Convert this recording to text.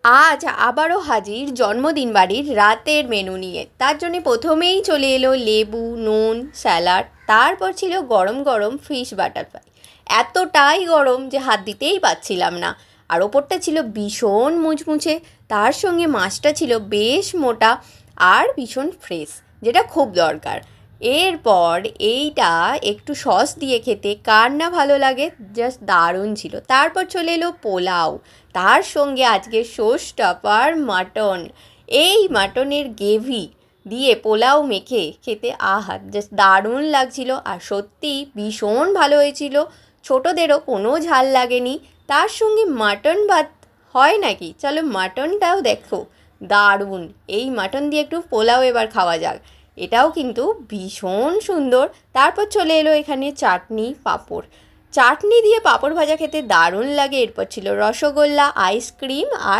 আজ আবারও হাজির জন্মদিন বাড়ির রাতের মেনু নিয়ে। তার জন্যে প্রথমেই চলে এলো লেবু, নুন, স্যালাড, তারপর ছিল গরম গরম ফিশ বাটারফ্লাই। এতটাই গরম যে হাত দিতেই পাচ্ছিলাম না। আর ওপরটা ছিল ভীষণ মুচমুচে, তার সঙ্গে মাছটা ছিল বেশ মোটা আর ভীষণ ফ্রেশ, যেটা খুব দরকার। এরপর এইটা একটু সস দিয়ে খেতে কার না ভালো লাগে, জাস্ট দারুণ ছিল। তারপর চলে এলো পোলাও, তার সঙ্গে আজকে শো স্টপার মাটন। এই মাটনের গ্রেভি দিয়ে পোলাও মেখে খেতে আহা, জাস্ট দারুণ লাগছিল। আর সত্যি ভীষণ ভালো হয়েছিল, ছোটোদেরও কোনো ঝাল লাগেনি। তার সঙ্গে মাটন ভাত হয় নাকি, চলো মাটনটাও দেখো, দারুণ। এই মাটন দিয়ে একটু পোলাও এবার খাওয়া যাক, এটাও কিন্তু ভীষণ সুন্দর। তারপর চলে এলো এখানে চাটনি, পাঁপড়। চাটনি দিয়ে পাঁপড় ভাজা খেতে দারুণ লাগে। এরপর ছিল রসগোল্লা, আইসক্রিম আর